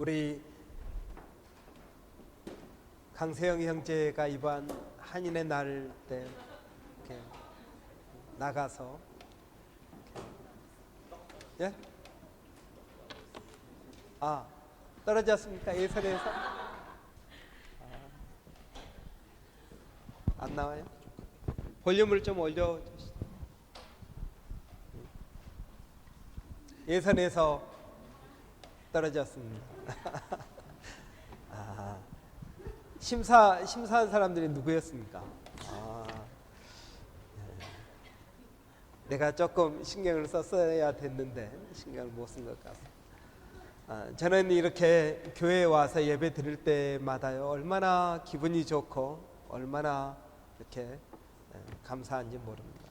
우리 강세영 형제가 이번 한인의 날 때 이렇게 나가서 예? 떨어졌습니까? 예선에서? 안 나와요? 볼륨을 좀 올려주시죠. 예선에서 떨어졌습니다. 심사한 사람들이 누구였습니까? 내가 조금 신경을 썼어야 됐는데 신경을 못 쓴 것 같습니다. 저는 이렇게 교회에 와서 예배 드릴 때마다요, 얼마나 기분이 좋고 얼마나 이렇게 감사한지 모릅니다.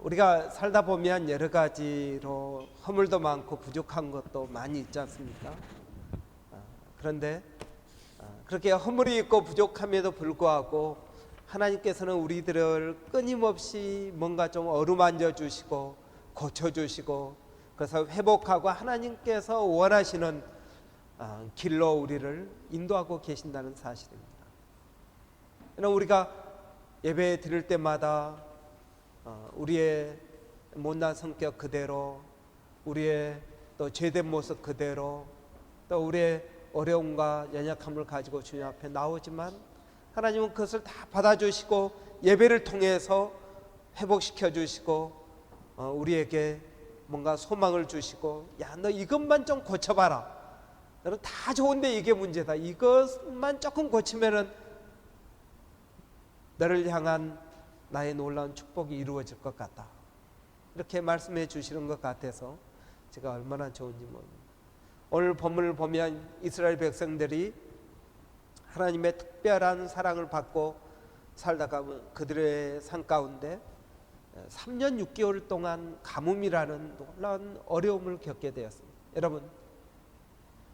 우리가 살다 보면 여러 가지로 허물도 많고 부족한 것도 많이 있지 않습니까? 그런데 그렇게 허물이 있고 부족함에도 불구하고 하나님께서는 우리들을 끊임없이 뭔가 좀 어루만져 주시고 고쳐 주시고, 그래서 회복하고 하나님께서 원하시는 길로 우리를 인도하고 계신다는 사실입니다. 우리가 예배 드릴 때마다 우리의 못난 성격 그대로, 우리의 또 죄된 모습 그대로, 또 우리의 어려움과 연약함을 가지고 주님 앞에 나오지만 하나님은 그것을 다 받아주시고 예배를 통해서 회복시켜 주시고 우리에게 뭔가 소망을 주시고, 야, 너 이것만 좀 고쳐봐라, 너는 다 좋은데 이게 문제다, 이것만 조금 고치면은 너를 향한 나의 놀라운 축복이 이루어질 것 같다, 이렇게 말씀해 주시는 것 같아서 제가 얼마나 좋은지 모릅니다. 오늘 본문을 보면 이스라엘 백성들이 하나님의 특별한 사랑을 받고 살다가 그들의 삶 가운데 3년 6개월 동안 가뭄이라는 놀라운 어려움을 겪게 되었습니다. 여러분,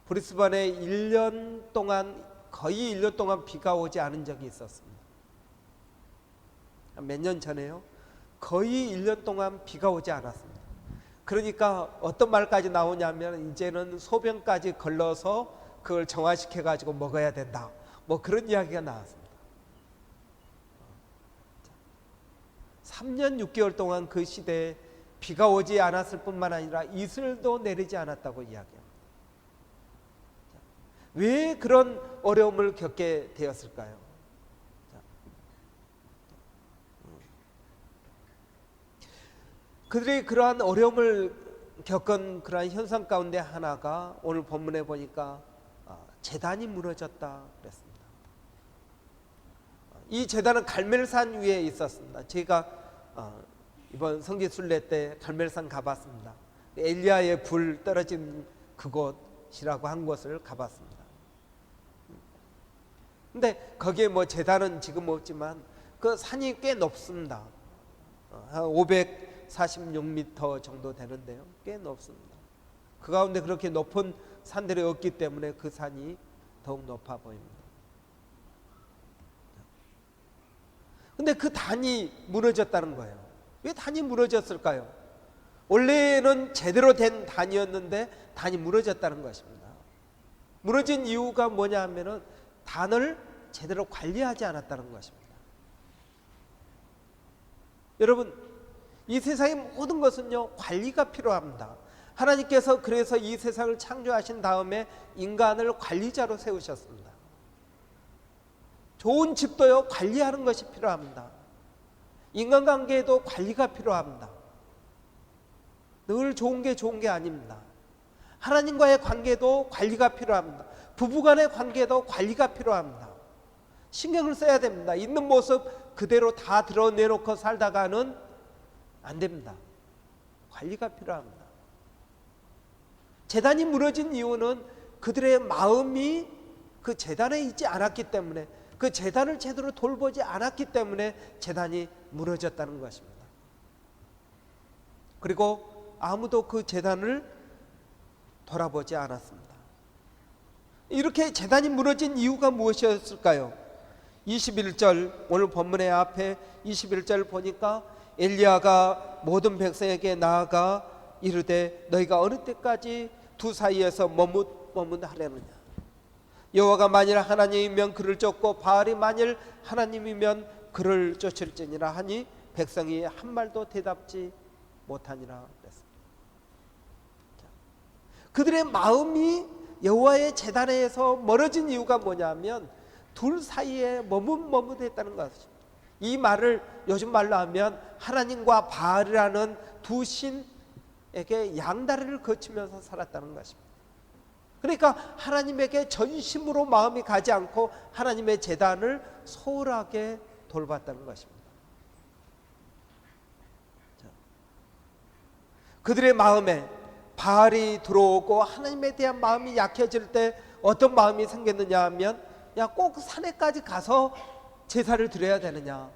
브리스번에 1년 동안, 거의 1년 동안 비가 오지 않은 적이 있었습니다. 몇 년 전에요, 거의 1년 동안 비가 오지 않았습니다. 그러니까 어떤 말까지 나오냐면 이제는 소변까지 걸러서 그걸 정화시켜 가지고 먹어야 된다, 뭐 그런 이야기가 나왔습니다. 3년 6개월 동안 그 시대에 비가 오지 않았을 뿐만 아니라 이슬도 내리지 않았다고 이야기합니다. 왜 그런 어려움을 겪게 되었을까요? 그들이 그러한 어려움을 겪은 그러한 현상 가운데 하나가 오늘 본문에 보니까 제단이 무너졌다 그랬습니다. 이 제단은 갈멜산 위에 있었습니다. 제가 이번 성지순례 때 갈멜산 가봤습니다. 엘리야의 불 떨어진 그곳이라고 한 곳을 가봤습니다. 근데 거기에 뭐 제단은 지금 없지만 그 산이 꽤 높습니다. 한 546m 정도 되는데요, 꽤 높습니다. 그 가운데 그렇게 높은 산들이 없기 때문에 그 산이 더욱 높아 보입니다. 근데 그 단이 무너졌다는 거예요. 왜 단이 무너졌을까요? 원래는 제대로 된 단이었는데 단이 무너졌다는 것입니다. 무너진 이유가 뭐냐 하면은 단을 제대로 관리하지 않았다는 것입니다. 여러분, 이 세상의 모든 것은요, 관리가 필요합니다. 하나님께서 그래서 이 세상을 창조하신 다음에 인간을 관리자로 세우셨습니다. 좋은 집도요, 관리하는 것이 필요합니다. 인간관계에도 관리가 필요합니다. 늘 좋은 게 아닙니다. 하나님과의 관계도 관리가 필요합니다. 부부간의 관계도 관리가 필요합니다. 신경을 써야 됩니다. 있는 모습 그대로 다 드러내놓고 살다가는 안 됩니다. 관리가 필요합니다. 제단이 무너진 이유는 그들의 마음이 그 제단에 있지 않았기 때문에, 그 제단을 제대로 돌보지 않았기 때문에 제단이 무너졌다는 것입니다. 그리고 아무도 그 제단을 돌아보지 않았습니다. 이렇게 제단이 무너진 이유가 무엇이었을까요? 21절, 오늘 본문의 앞에 21절 보니까 엘리야가 모든 백성에게 나아가 이르되 너희가 어느 때까지 두 사이에서 머뭇하려느냐. 여호와가 만일 하나님이면 그를 쫓고 바알이 만일 하나님이면 그를 쫓을지니라 하니 백성이 한 말도 대답지 못하니라 그랬습니다. 그들의 마음이 여호와의 제단에서 멀어진 이유가 뭐냐면 둘 사이에 머뭇머뭇했다는 것입니다. 이 말을 요즘 말로 하면 하나님과 바알이라는 두 신에게 양다리를 거치면서 살았다는 것입니다. 그러니까 하나님에게 전심으로 마음이 가지 않고 하나님의 제단을 소홀하게 돌봤다는 것입니다. 그들의 마음에 바알이 들어오고 하나님에 대한 마음이 약해질 때 어떤 마음이 생겼느냐 하면 야, 꼭 산에까지 가서 제사를 드려야 되느냐.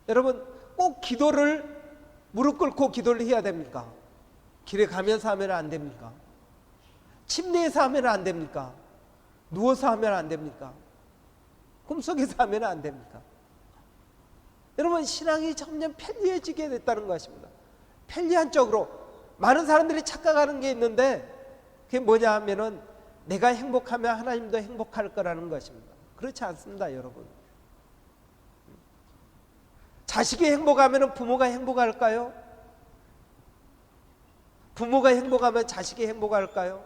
여러분, 꼭 기도를 무릎 꿇고 기도를 해야 됩니까? 길에 가면서 하면 안 됩니까? 침대에서 하면 안 됩니까? 누워서 하면 안 됩니까? 꿈속에서 하면 안 됩니까? 여러분, 신앙이 점점 편리해지게 됐다는 것입니다. 편리한 쪽으로 많은 사람들이 착각하는 게 있는데 그게 뭐냐 하면은 내가 행복하면 하나님도 행복할 거라는 것입니다. 그렇지 않습니다, 여러분. 자식이 행복하면 부모가 행복할까요? 부모가 행복하면 자식이 행복할까요?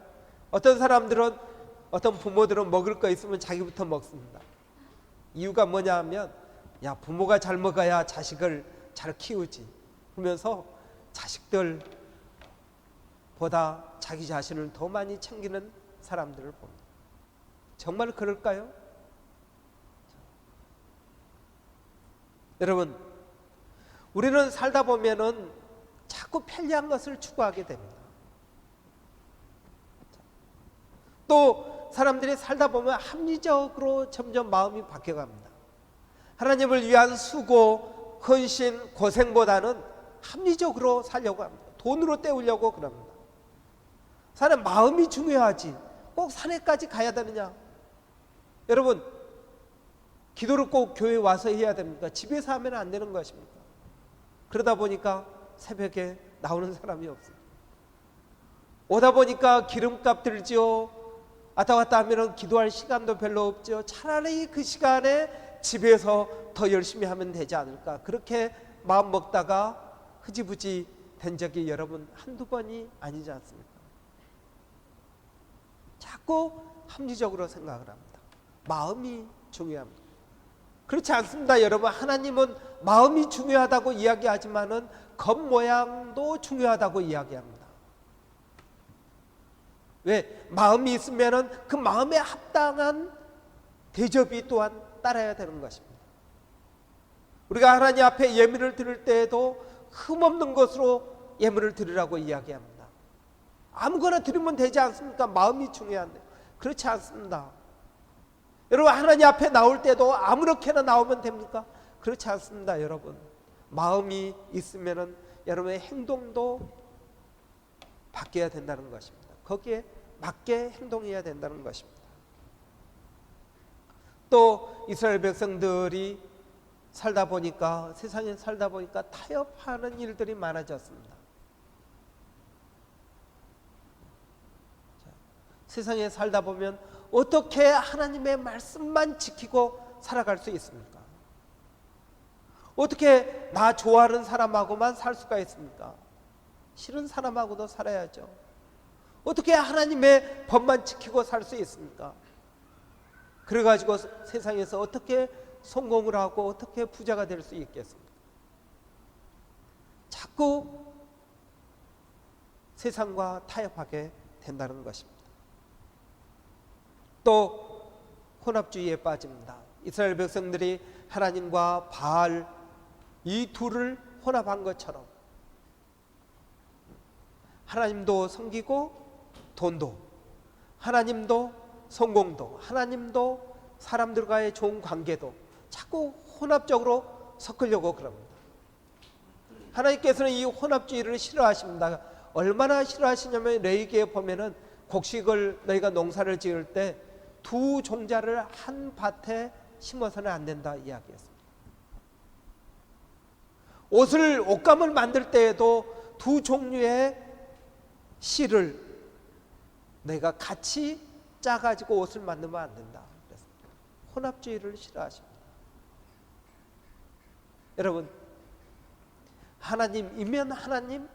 어떤 사람들은, 어떤 부모들은 먹을 거 있으면 자기부터 먹습니다. 이유가 뭐냐 하면 야, 부모가 잘 먹어야 자식을 잘 키우지 그러면서 자식들보다 자기 자신을 더 많이 챙기는 사람들을 봅니다. 정말 그럴까요? 여러분, 우리는 살다 보면은 자꾸 편리한 것을 추구하게 됩니다. 또 사람들이 살다 보면 합리적으로 점점 마음이 바뀌어갑니다. 하나님을 위한 수고, 헌신, 고생보다는 합리적으로 살려고 합니다. 돈으로 때우려고 그럽니다. 사람 마음이 중요하지 꼭 산에까지 가야 되느냐. 여러분, 기도를 꼭 교회에 와서 해야 됩니까? 집에서 하면 안 되는 것입니까? 그러다 보니까 새벽에 나오는 사람이 없어요. 오다 보니까 기름값 들지요. 왔다 갔다 하면 기도할 시간도 별로 없죠. 차라리 그 시간에 집에서 더 열심히 하면 되지 않을까. 그렇게 마음 먹다가 흐지부지 된 적이 여러분 한두 번이 아니지 않습니까? 자꾸 합리적으로 생각을 합니다. 마음이 중요합니다. 그렇지 않습니다, 여러분. 하나님은 마음이 중요하다고 이야기하지만은 겉모양도 중요하다고 이야기합니다. 왜? 마음이 있으면은 그 마음에 합당한 대접이 또한 따라야 되는 것입니다. 우리가 하나님 앞에 예물을 드릴 때에도 흠없는 것으로 예물을 드리라고 이야기합니다. 아무거나 드리면 되지 않습니까? 마음이 중요한데. 그렇지 않습니다. 여러분, 하나님 앞에 나올 때도 아무렇게나 나오면 됩니까? 그렇지 않습니다, 여러분. 마음이 있으면은 여러분의 행동도 바뀌어야 된다는 것입니다. 거기에 맞게 행동해야 된다는 것입니다. 또 이스라엘 백성들이 살다 보니까, 세상에 살다 보니까 타협하는 일들이 많아졌습니다. 세상에 살다 보면 어떻게 하나님의 말씀만 지키고 살아갈 수 있습니까? 어떻게 나 좋아하는 사람하고만 살 수가 있습니까? 싫은 사람하고도 살아야죠. 어떻게 하나님의 법만 지키고 살 수 있습니까? 그래가지고 세상에서 어떻게 성공을 하고 어떻게 부자가 될 수 있겠습니까? 자꾸 세상과 타협하게 된다는 것입니다. 또 혼합주의에 빠집니다. 이스라엘 백성들이 하나님과 바알 이 둘을 혼합한 것처럼 하나님도 섬기고 돈도, 하나님도 성공도, 하나님도 사람들과의 좋은 관계도 자꾸 혼합적으로 섞으려고 그럽니다. 하나님께서는 이 혼합주의를 싫어하십니다. 얼마나 싫어하시냐면 레위기에 보면은 곡식을 너희가 농사를 지을 때 두 종자를 한 밭에 심어서는 안 된다 이야기했습니다. 옷감을 만들 때에도 두 종류의 실을 내가 같이 짜가지고 옷을 만들면 안 된다. 그래서 혼합주의를 싫어하십니다. 여러분, 하나님이면 하나님,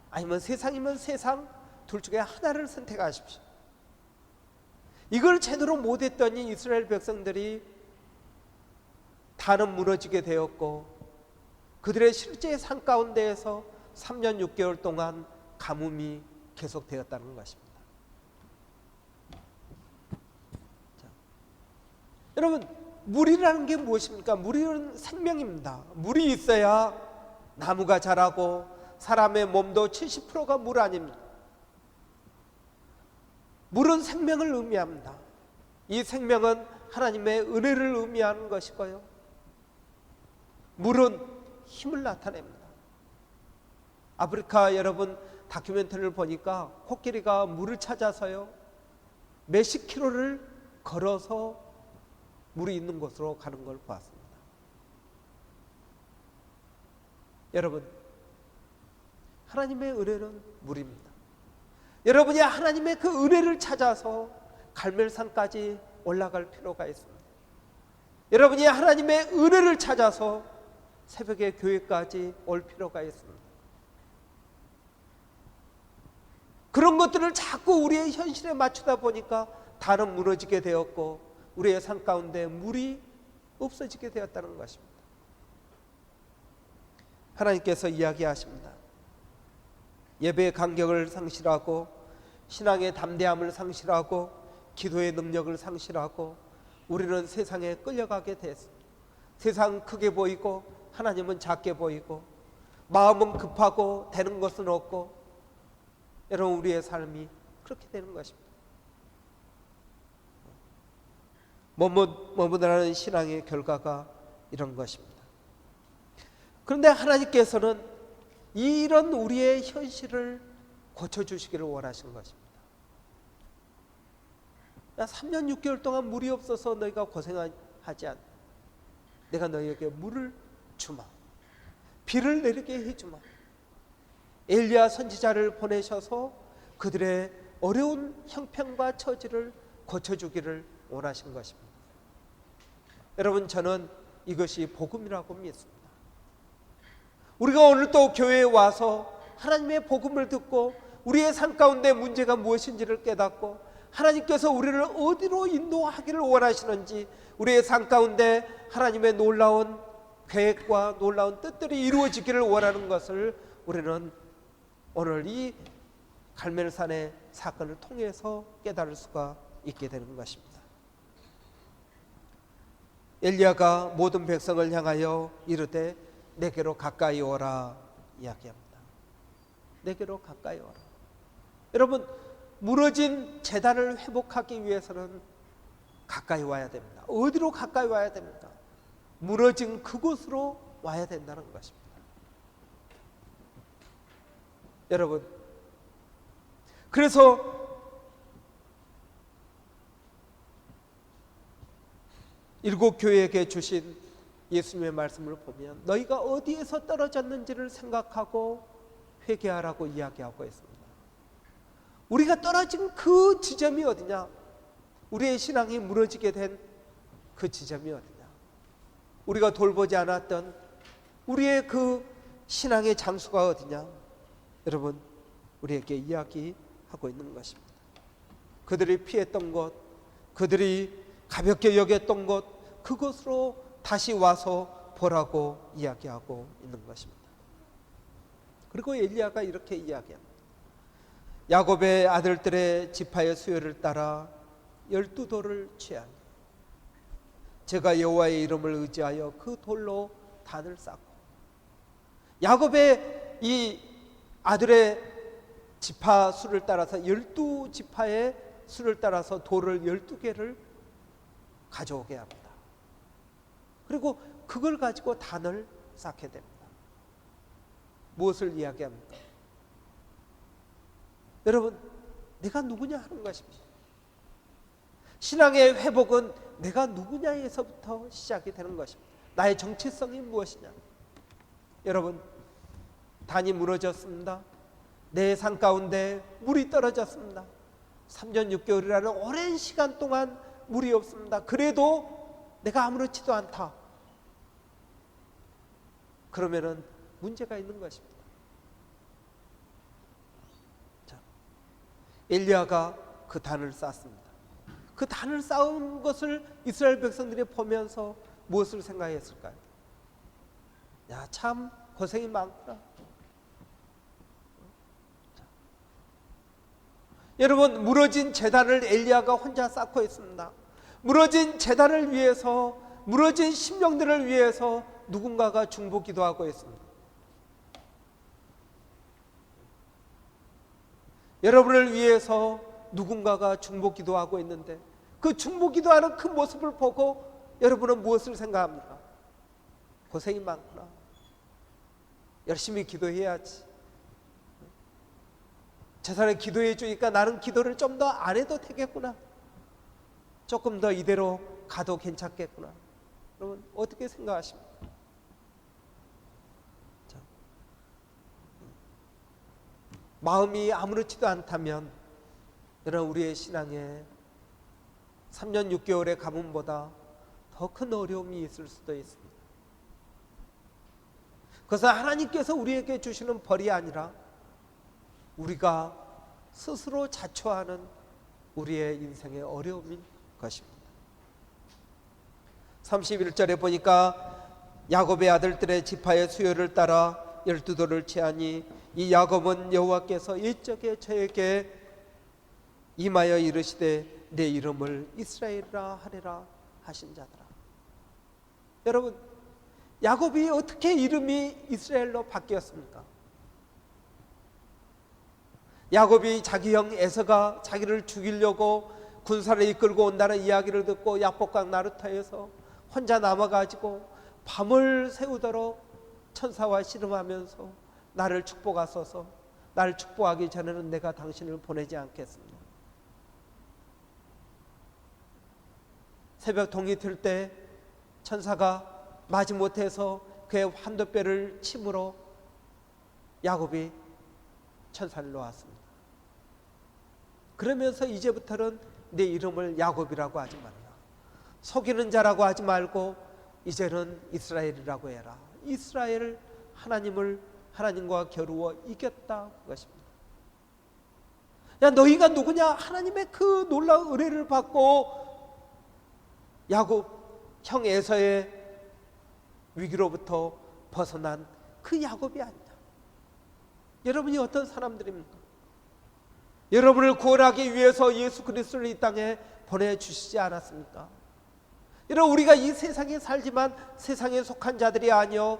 아니면 세상이면 세상, 둘 중에 하나를 선택하십시오. 이걸 제대로 못했더니 이스라엘 백성들이 단은 무너지게 되었고, 그들의 실제 삶 가운데에서 3년 6개월 동안 가뭄이 계속되었다는 것입니다. 자, 여러분, 물이라는 게 무엇입니까? 물은 생명입니다. 물이 있어야 나무가 자라고 사람의 몸도 70%가 물 아닙니까? 물은 생명을 의미합니다. 이 생명은 하나님의 은혜를 의미하는 것이고요, 물은 힘을 나타냅니다. 아프리카 여러분 다큐멘터리를 보니까 코끼리가 물을 찾아서요 몇십 킬로를 걸어서 물이 있는 곳으로 가는 걸 보았습니다. 여러분, 하나님의 은혜는 물입니다. 여러분이 하나님의 그 은혜를 찾아서 갈멜산까지 올라갈 필요가 있습니다. 여러분이 하나님의 은혜를 찾아서 새벽에 교회까지 올 필요가 있습니다. 그런 것들을 자꾸 우리의 현실에 맞추다 보니까 단은 무너지게 되었고 우리의 삶 가운데 물이 없어지게 되었다는 것입니다. 하나님께서 이야기하십니다. 예배의 간격을 상실하고 신앙의 담대함을 상실하고 기도의 능력을 상실하고 우리는 세상에 끌려가게 됐습니다. 세상은 크게 보이고 하나님은 작게 보이고 마음은 급하고 되는 것은 없고, 여러분, 우리의 삶이 그렇게 되는 것입니다. 머무르는 신앙의 결과가 이런 것입니다. 그런데 하나님께서는 이런 우리의 현실을 고쳐주시기를 원하시는 것입니다. 야, 3년 6개월 동안 물이 없어서 너희가 고생하지 않아. 내가 너희에게 물을 주마. 비를 내리게 해주마. 엘리야 선지자를 보내셔서 그들의 어려운 형편과 처지를 고쳐주기를 원하신 것입니다. 여러분, 저는 이것이 복음이라고 믿습니다. 우리가 오늘 또 교회에 와서 하나님의 복음을 듣고 우리의 삶 가운데 문제가 무엇인지를 깨닫고 하나님께서 우리를 어디로 인도하기를 원하시는지, 우리의 삶 가운데 하나님의 놀라운 계획과 놀라운 뜻들이 이루어지기를 원하는 것을 우리는 오늘 이 갈멜산의 사건을 통해서 깨달을 수가 있게 되는 것입니다. 엘리야가 모든 백성을 향하여 이르되 내게로 가까이 오라 이야기합니다. 내게로 가까이 오라. 여러분, 무너진 제단을 회복하기 위해서는 가까이 와야 됩니다. 어디로 가까이 와야 됩니까? 무너진 그곳으로 와야 된다는 것입니다. 여러분, 그래서 일곱 교회에게 주신 예수님의 말씀을 보면 너희가 어디에서 떨어졌는지를 생각하고 회개하라고 이야기하고 있습니다. 우리가 떨어진 그 지점이 어디냐? 우리의 신앙이 무너지게 된 그 지점이 어디냐? 우리가 돌보지 않았던 우리의 그 신앙의 장소가 어디냐? 여러분, 우리에게 이야기하고 있는 것입니다. 그들이 피했던 곳, 그들이 가볍게 여겼던 곳, 그곳으로 다시 와서 보라고 이야기하고 있는 것입니다. 그리고 엘리야가 이렇게 이야기합니다. 야곱의 아들들의 지파의 수요를 따라 12돌을 취하니 제가 여호와의 이름을 의지하여 그 돌로 단을 쌓고, 야곱의 이 아들의 지파 수를 따라서 12지파의 수를 따라서 돌을 12개를 가져오게 합니다. 그리고 그걸 가지고 단을 쌓게 됩니다. 무엇을 이야기합니까? 여러분, 내가 누구냐 하는 것입니다. 신앙의 회복은 내가 누구냐에서부터 시작이 되는 것입니다. 나의 정체성이 무엇이냐? 여러분, 단이 무너졌습니다. 내 산 가운데 물이 떨어졌습니다. 3년 6개월이라는 오랜 시간 동안 물이 없습니다. 그래도 내가 아무렇지도 않다. 그러면은 문제가 있는 것입니다. 자, 엘리야가 그 단을 쌓습니다. 그 단을 쌓은 것을 이스라엘 백성들이 보면서 무엇을 생각했을까요? 야, 참 고생이 많구나. 자, 여러분, 무너진 제단을 엘리야가 혼자 쌓고 있습니다. 무너진 제단을 위해서, 무너진 심령들을 위해서 누군가가 중보기도하고 있습니다. 여러분을 위해서 누군가가 중보기도하고 있는데 그 중보기도하는 그 모습을 보고 여러분은 무엇을 생각합니까? 고생이 많구나. 열심히 기도해야지. 저 사람이 기도해 주니까 나는 기도를 좀 더 안 해도 되겠구나. 조금 더 이대로 가도 괜찮겠구나. 여러분 어떻게 생각하십니까? 자, 마음이 아무렇지도 않다면 여러분 우리의 신앙에 3년 6개월의 가뭄보다 더 큰 어려움이 있을 수도 있습니다. 그것은 하나님께서 우리에게 주시는 벌이 아니라 우리가 스스로 자초하는 우리의 인생의 어려움인 것입니다. 31절에 보니까 야곱의 아들들의 지파의 수요를 따라 12돌을 취하니 이 야곱은 여호와께서 옛적에 저에게 임하여 이르시되 내 이름을 이스라엘이라 하리라 하신 자더라. 여러분, 야곱이 어떻게 이름이 이스라엘로 바뀌었습니까? 야곱이 자기 형 에서가 자기를 죽이려고 군사를 이끌고 온다는 이야기를 듣고 야복강 나루터에서 혼자 남아가지고 밤을 새우도록 천사와 씨름하면서 나를 축복하소서, 나를 축복하기 전에는 내가 당신을 보내지 않겠습니다. 새벽 동이 틀 때 천사가 마지못해서 그의 환도뼈를 침으로 야곱이 천사를 놓았습니다. 그러면서 이제부터는 내 이름을 야곱이라고 하지 말라. 속이는 자라고 하지 말고 이제는 이스라엘이라고 해라. 이스라엘 하나님과 겨루어 이겼다 것입니다. 야, 너희가 누구냐? 하나님의 그 놀라운 은혜를 받고 야곱 형 에서의 위기로부터 벗어난 그 야곱이 아니냐. 여러분이 어떤 사람들입니까? 여러분을 구원하기 위해서 예수 그리스도를 이 땅에 보내주시지 않았습니까? 여러분, 우리가 이 세상에 살지만 세상에 속한 자들이 아니요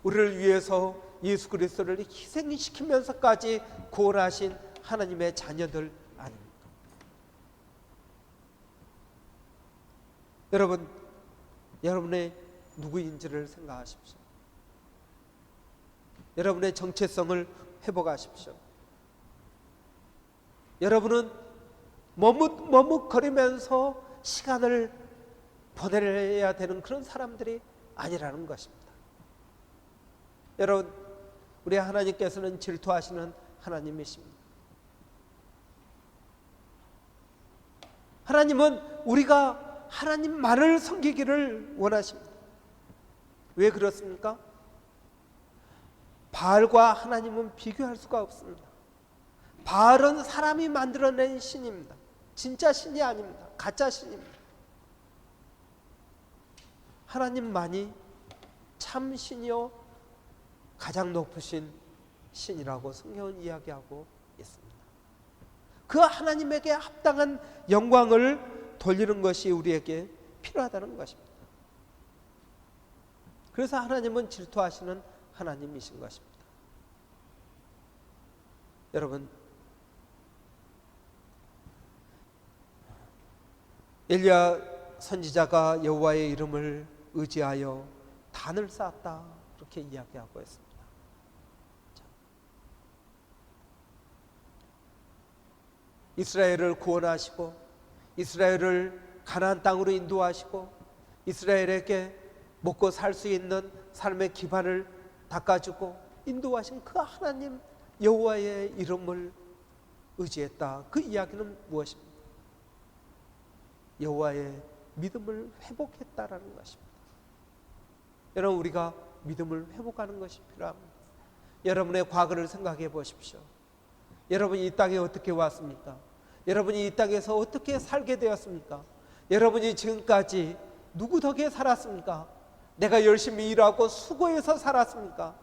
우리를 위해서 예수 그리스도를 희생시키면서까지 구원하신 하나님의 자녀들 아닙니까? 여러분, 여러분의 누구인지를 생각하십시오. 여러분의 정체성을 회복하십시오. 여러분은 머뭇거리면서 시간을 보내야 되는 그런 사람들이 아니라는 것입니다. 여러분, 우리 하나님께서는 질투하시는 하나님이십니다. 하나님은 우리가 하나님만을 섬기기를 원하십니다. 왜 그렇습니까? 바알과 하나님은 비교할 수가 없습니다. 바알은 사람이 만들어낸 신입니다. 진짜 신이 아닙니다. 가짜 신입니다. 하나님만이 참 신이요 가장 높으신 신이라고 성경은 이야기하고 있습니다. 그 하나님에게 합당한 영광을 돌리는 것이 우리에게 필요하다는 것입니다. 그래서 하나님은 질투하시는 하나님이신 것입니다. 여러분, 엘리야 선지자가 여호와의 이름을 의지하여 단을 쌓았다 그렇게 이야기하고 있습니다. 이스라엘을 구원하시고 이스라엘을 가나안 땅으로 인도하시고 이스라엘에게 먹고 살 수 있는 삶의 기반을 닦아주고 인도하신 그 하나님, 여호와의 이름을 의지했다. 그 이야기는 무엇입니까? 여호와의 믿음을 회복했다라는 것입니다. 여러분, 우리가 믿음을 회복하는 것이 필요합니다. 여러분의 과거를 생각해 보십시오. 여러분이 이 땅에 어떻게 왔습니까? 여러분이 이 땅에서 어떻게 살게 되었습니까? 여러분이 지금까지 누구 덕에 살았습니까? 내가 열심히 일하고 수고해서 살았습니까?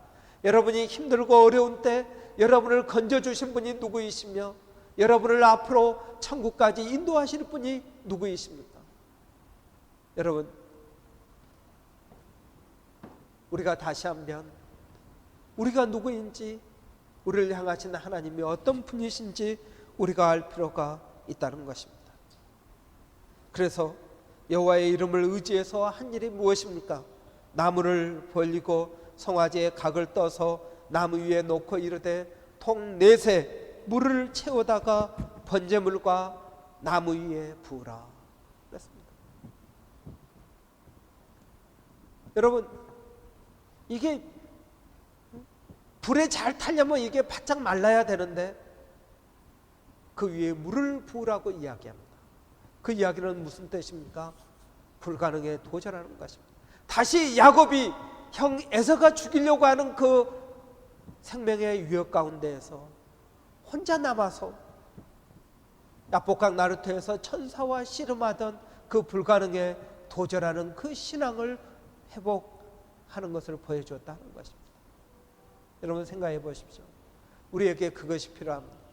여러분이 힘들고 어려운 때 여러분을 건져주신 분이 누구이시며 여러분을 앞으로 천국까지 인도하실 분이 누구이십니까? 여러분, 우리가 다시 한번 우리가 누구인지, 우리를 향하신 하나님이 어떤 분이신지 우리가 알 필요가 있다는 것입니다. 그래서 여호와의 이름을 의지해서 한 일이 무엇입니까? 나무를 벌리고 송아지에 각을 떠서 나무 위에 놓고 이르되 통 넷에 물을 채우다가 번제물과 나무 위에 부으라 그랬습니다. 여러분, 이게 불에 잘 타려면 이게 바짝 말라야 되는데 그 위에 물을 부으라고 이야기합니다. 그 이야기는 무슨 뜻입니까? 불가능에 도전하는 것입니다. 다시 야곱이 형 에서가 죽이려고 하는 그 생명의 위협 가운데에서 혼자 남아서 야복강 나루터에서 천사와 씨름하던 그 불가능에 도전하는 그 신앙을 회복하는 것을 보여주었다는 것입니다. 여러분, 생각해 보십시오. 우리에게 그것이 필요합니다.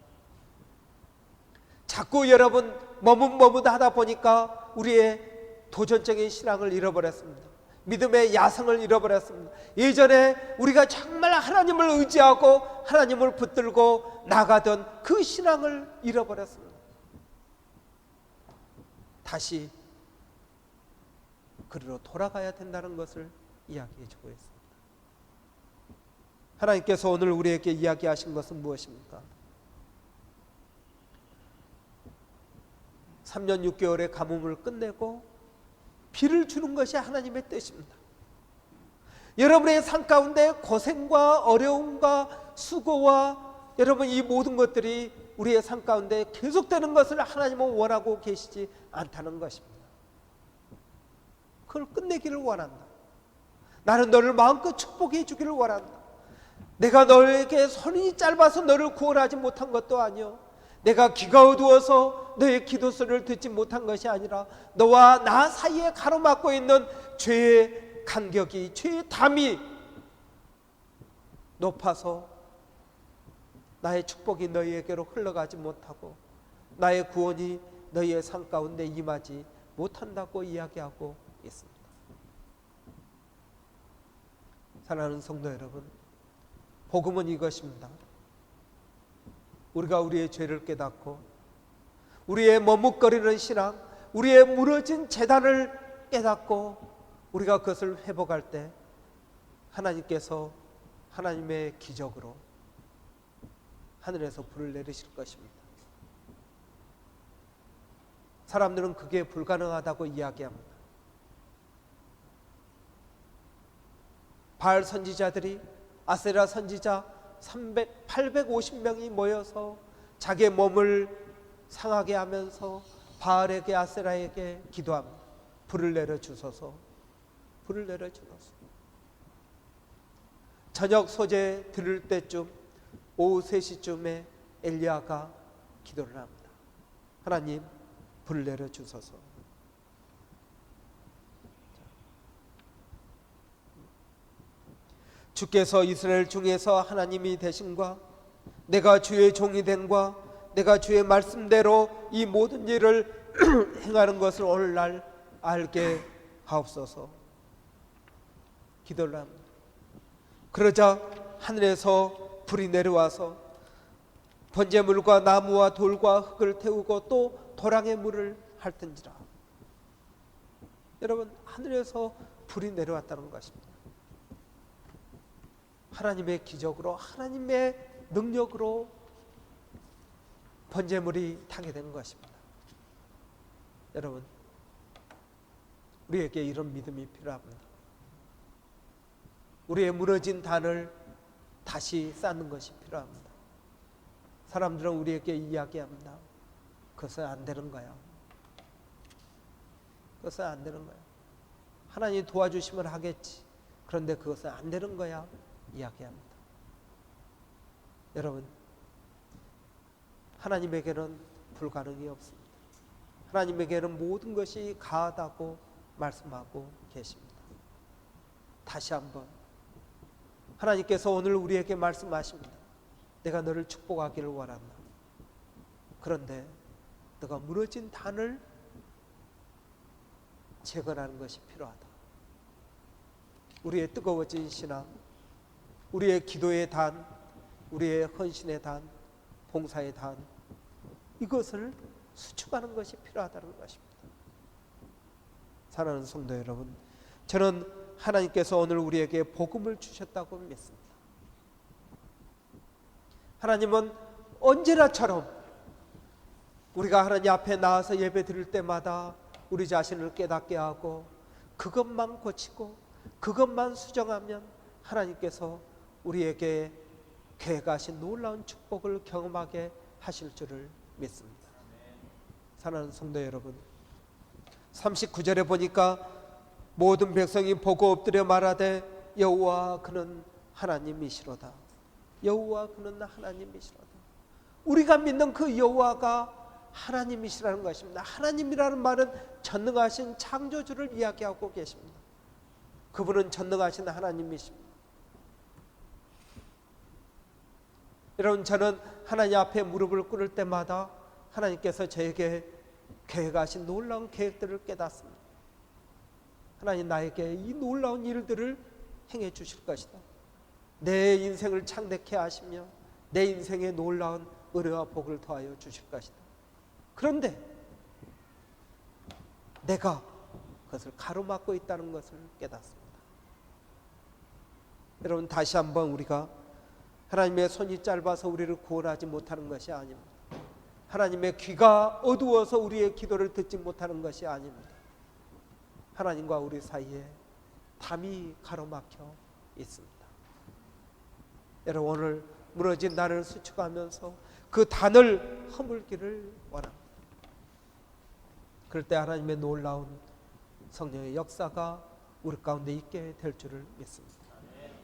자꾸 여러분 머뭇머뭇하다 보니까 우리의 도전적인 신앙을 잃어버렸습니다. 믿음의 야성을 잃어버렸습니다. 예전에 우리가 정말 하나님을 의지하고 하나님을 붙들고 나가던 그 신앙을 잃어버렸습니다. 다시 그리로 돌아가야 된다는 것을 이야기해 주고 있습니다. 하나님께서 오늘 우리에게 이야기하신 것은 무엇입니까? 3년 6개월의 가뭄을 끝내고 비를 주는 것이 하나님의 뜻입니다. 여러분의 삶 가운데 고생과 어려움과 수고와 여러분 이 모든 것들이 우리의 삶 가운데 계속되는 것을 하나님은 원하고 계시지 않다는 것입니다. 그걸 끝내기를 원한다. 나는 너를 마음껏 축복해 주기를 원한다. 내가 너에게 손이 짧아서 너를 구원하지 못한 것도 아니요, 내가 귀가 어두워서 너의 기도 소리를 듣지 못한 것이 아니라 너와 나 사이에 가로막고 있는 죄의 간격이, 죄의 담이 높아서 나의 축복이 너희에게로 흘러가지 못하고 나의 구원이 너희의 삶 가운데 임하지 못한다고 이야기하고 있습니다. 사랑하는 성도 여러분, 복음은 이것입니다. 우리가 우리의 죄를 깨닫고 우리의 머뭇거리는 신앙, 우리의 무너진 재단을 깨닫고 우리가 그것을 회복할 때 하나님께서 하나님의 기적으로 하늘에서 불을 내리실 것입니다. 사람들은 그게 불가능하다고 이야기합니다. 바알 선지자들이, 아세라 선지자 850명이 모여서 자기의 몸을 상하게 하면서 바알에게, 아세라에게 기도합니다. 불을 내려주소서, 불을 내려주소서. 저녁 소재 들을 때쯤 오후 3시쯤에 엘리야가 기도를 합니다. 하나님, 불을 내려주소서. 주께서 이스라엘 중에서 하나님이 되신과 내가 주의 종이 된과 내가 주의 말씀대로 이 모든 일을 행하는 것을 오늘날 알게 하옵소서. 기도를 합니다. 그러자 하늘에서 불이 내려와서 번제물과 나무와 돌과 흙을 태우고 또 도랑의 물을 핥은지라. 여러분, 하늘에서 불이 내려왔다는 것입니다. 하나님의 기적으로, 하나님의 능력으로 번제물이 타게 된 것입니다. 여러분, 우리에게 이런 믿음이 필요합니다. 우리의 무너진 단을 다시 쌓는 것이 필요합니다. 사람들은 우리에게 이야기합니다. 그것은 안 되는 거야. 그것은 안 되는 거야. 하나님이 도와주시면 하겠지. 그런데 그것은 안 되는 거야. 이야기합니다. 여러분, 하나님에게는 불가능이 없습니다. 하나님에게는 모든 것이 가하다고 말씀하고 계십니다. 다시 한번 하나님께서 오늘 우리에게 말씀하십니다. 내가 너를 축복하기를 원한다. 그런데 너가 무너진 단을 재건하는 것이 필요하다. 우리의 뜨거워진 신앙, 우리의 기도의 단, 우리의 헌신의 단, 봉사의 단, 이것을 수축하는 것이 필요하다는 것입니다. 사랑하는 성도 여러분, 저는 하나님께서 오늘 우리에게 복음을 주셨다고 믿습니다. 하나님은 언제나처럼 우리가 하나님 앞에 나와서 예배 드릴 때마다 우리 자신을 깨닫게 하고 그것만 고치고 그것만 수정하면 하나님께서 우리에게 계획하신 놀라운 축복을 경험하게 하실 줄을 믿습니다. 사랑하는 성도 여러분, 39절에 보니까 모든 백성이 보고 엎드려 말하되 여호와 그는 하나님이시로다. 여호와 그는 하나님이시로다. 우리가 믿는 그 여호와가 하나님이시라는 것입니다. 하나님이라는 말은 전능하신 창조주를 이야기하고 계십니다. 그분은 전능하신 하나님이십니다. 여러분, 저는 하나님 앞에 무릎을 꿇을 때마다 하나님께서 저에게 계획하신 놀라운 계획들을 깨닫습니다. 하나님 나에게 이 놀라운 일들을 행해 주실 것이다. 내 인생을 창대케 하시며 내 인생에 놀라운 은혜와 복을 더하여 주실 것이다. 그런데 내가 그것을 가로막고 있다는 것을 깨닫습니다. 여러분, 다시 한번 우리가 하나님의 손이 짧아서 우리를 구원하지 못하는 것이 아닙니다. 하나님의 귀가 어두워서 우리의 기도를 듣지 못하는 것이 아닙니다. 하나님과 우리 사이에 담이 가로막혀 있습니다. 여러분, 오늘 무너진 단을 수축하면서 그 단을 허물기를 원합니다. 그럴 때 하나님의 놀라운 성령의 역사가 우리 가운데 있게 될 줄을 믿습니다.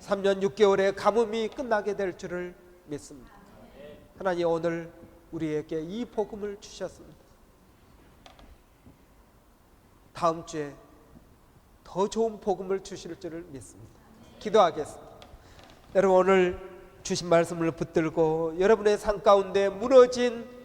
3년 6개월의 가뭄이 끝나게 될 줄을 믿습니다. 하나님 오늘 우리에게 이 복음을 주셨습니다. 다음 주에 더 좋은 복음을 주실 줄을 믿습니다. 기도하겠습니다. 여러분, 오늘 주신 말씀을 붙들고 여러분의 삶 가운데 무너진